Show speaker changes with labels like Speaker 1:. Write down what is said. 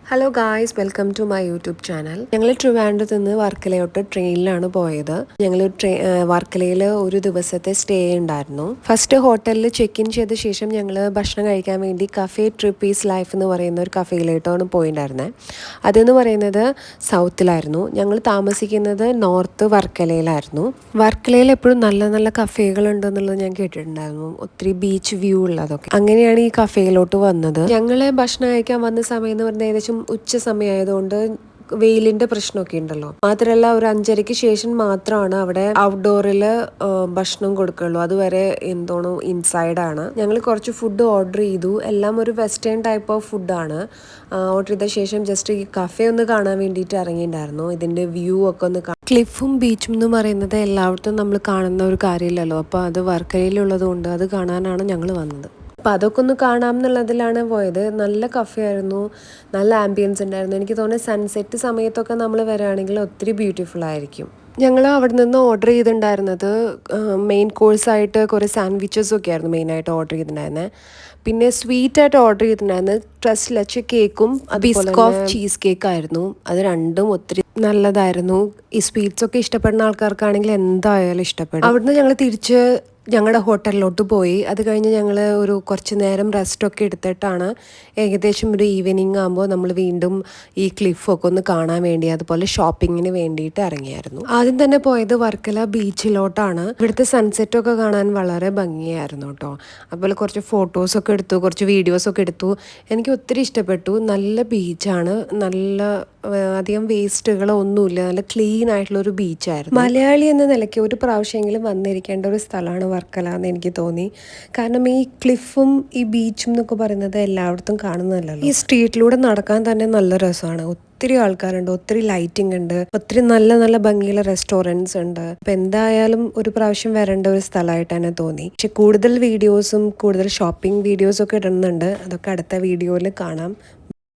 Speaker 1: Hello guys, welcome to my YouTube channel. ഞങ്ങൾ ട്രിവാൻഡ്രത്ത് നിന്ന് വർക്കലയോട്ട് ട്രെയിനിലാണ് പോയത്. ഞങ്ങൾ വർക്കലയിൽ ഒരു ദിവസത്തെ സ്റ്റേ ഉണ്ടായിരുന്നു. ഫസ്റ്റ് ഹോട്ടലിൽ ചെക്ക് ഇൻ ചെയ്ത ശേഷം ഞങ്ങൾ ഭക്ഷണം കഴിക്കാൻ വേണ്ടി കഫേ ട്രിപ്പീസ് ലൈഫ് എന്ന് പറയുന്ന ഒരു കഫേയിലോട്ടാണ് പോയിട്ടുണ്ടായിരുന്നത്. അതെന്ന് പറയുന്നത് സൗത്തിലായിരുന്നു. ഞങ്ങൾ താമസിക്കുന്നത് നോർത്ത് വർക്കലയിലായിരുന്നു. വർക്കലയിൽ എപ്പോഴും നല്ല നല്ല കഫേകൾ ഉണ്ടെന്നുള്ളത് ഞാൻ കേട്ടിട്ടുണ്ടായിരുന്നു. ഒത്തിരി ബീച്ച് വ്യൂ ഉള്ളതൊക്കെ. അങ്ങനെയാണ് ഈ കഫേയിലോട്ട് വന്നത്. ഞങ്ങൾ ഭക്ഷണം കഴിക്കാൻ വന്ന സമയം എന്ന് പറഞ്ഞാൽ ഏകദേശം ഉച്ച സമയമായതുകൊണ്ട് വെയിലിന്റെ പ്രശ്നമൊക്കെ ഉണ്ടല്ലോ. മാത്രമല്ല ഒരു 5:30-ക്ക് ശേഷം മാത്രമാണ് അവിടെ ഔട്ട്ഡോറിൽ ഭക്ഷണം കൊടുക്കുള്ളൂ. അതുവരെ എന്തോണോ ഇൻസൈഡാണ്. ഞങ്ങൾ കുറച്ച് ഫുഡ് ഓർഡർ ചെയ്തു. എല്ലാം ഒരു വെസ്റ്റേൺ ടൈപ്പ് ഓഫ് ഫുഡാണ്. ഓർഡർ ചെയ്ത ശേഷം ജസ്റ്റ് ഈ കഫേ ഒന്ന് കാണാൻ വേണ്ടിയിട്ട് ഇറങ്ങിയിട്ടുണ്ടായിരുന്നു. ഇതിന്റെ വ്യൂ ഒക്കെ ഒന്ന് ക്ലിഫും ബീച്ചും എന്ന് പറയുന്നത് എല്ലായിടത്തും നമ്മൾ കാണുന്ന ഒരു കാര്യമില്ലല്ലോ. അപ്പോൾ അത് വർക്കലയിലുള്ളത് കൊണ്ട് അത് കാണാനാണ് ഞങ്ങൾ വന്നത്. അപ്പോൾ അതൊക്കെ ഒന്ന് കാണാം എന്നുള്ളതിലാണ് പോയത്. നല്ല കഫേ ആയിരുന്നു, നല്ല ആംബിയൻസ് ഉണ്ടായിരുന്നു. എനിക്ക് തോന്നുന്നു സൺസെറ്റ് സമയത്തൊക്കെ നമ്മൾ വരികയാണെങ്കിൽ ഒത്തിരി ബ്യൂട്ടിഫുൾ ആയിരിക്കും. ഞങ്ങൾ അവിടെ നിന്ന് ഓർഡർ ചെയ്തിട്ടുണ്ടായിരുന്നത് മെയിൻ കോഴ്സായിട്ട് കുറേ സാൻഡ്വിച്ചസൊക്കെ ആയിരുന്നു മെയിനായിട്ട് ഓർഡർ ചെയ്തിട്ടുണ്ടായിരുന്നത്. പിന്നെ സ്വീറ്റായിട്ട് ഓർഡർ ചെയ്തിട്ടുണ്ടായിരുന്നത് ട്രസ് ലച്ച് കേക്കും ബിസ്ക് ഓഫ് ചീസ് കേക്കായിരുന്നു. അത് രണ്ടും ഒത്തിരി നല്ലതായിരുന്നു. ഈ സ്വീറ്റ്സൊക്കെ ഇഷ്ടപ്പെടുന്ന ആൾക്കാർക്കാണെങ്കിൽ എന്തായാലും ഇഷ്ടപ്പെടും. അവിടുന്ന് ഞങ്ങൾ തിരിച്ച് ഞങ്ങളുടെ ഹോട്ടലിലോട്ട് പോയി. അത് കഴിഞ്ഞ് ഞങ്ങൾ ഒരു കുറച്ച് നേരം റെസ്റ്റൊക്കെ എടുത്തിട്ടാണ് ഏകദേശം ഒരു ഈവനിങ് ആകുമ്പോൾ നമ്മൾ വീണ്ടും ഈ ക്ലിഫൊക്കെ ഒന്ന് കാണാൻ വേണ്ടി അതുപോലെ ഷോപ്പിങ്ങിന് വേണ്ടിയിട്ട് ഇറങ്ങിയായിരുന്നു. ആദ്യം തന്നെ പോയത് വർക്കല ബീച്ചിലോട്ടാണ്. ഇവിടുത്തെ സൺസെറ്റൊക്കെ കാണാൻ വളരെ ഭംഗിയായിരുന്നു കേട്ടോ. അതുപോലെ കുറച്ച് ഫോട്ടോസൊക്കെ എടുത്തു, കുറച്ച് വീഡിയോസൊക്കെ എടുത്തു. എനിക്ക് ഒത്തിരി ഇഷ്ടപ്പെട്ടു. നല്ല ബീച്ചാണ്, നല്ല അധികം വേസ്റ്റുകളോ ഒന്നുമില്ല, നല്ല ക്ലീൻ ആയിട്ടുള്ള ഒരു ബീച്ചായിരുന്നു. മലയാളി എന്ന നിലയ്ക്ക് ഒരു പ്രാവശ്യമെങ്കിലും വന്നിരിക്കേണ്ട ഒരു സ്ഥലമാണ് വർക്കല എന്ന് എനിക്ക് തോന്നി. കാരണം ഈ ക്ലിഫും ഈ ബീച്ചും എന്നൊക്കെ പറയുന്നത് എല്ലായിടത്തും കാണുന്നതല്ലല്ലോ. ഈ സ്ട്രീറ്റിലൂടെ നടക്കാൻ തന്നെ നല്ല രസമാണ്. ഒത്തിരി ആൾക്കാരുണ്ട്, ഒത്തിരി ലൈറ്റിംഗ് ഉണ്ട്, ഒത്തിരി നല്ല നല്ല ഭംഗിയുള്ള റെസ്റ്റോറൻറ്റ്സ് ഉണ്ട്. അപ്പം എന്തായാലും ഒരു പ്രാവശ്യം വരേണ്ട ഒരു സ്ഥലമായിട്ട് തന്നെ തോന്നി. പക്ഷെ കൂടുതൽ വീഡിയോസും കൂടുതൽ ഷോപ്പിംഗ് വീഡിയോസും ഒക്കെ ഇടുന്നുണ്ട്. അതൊക്കെ അടുത്ത വീഡിയോയിൽ കാണാം.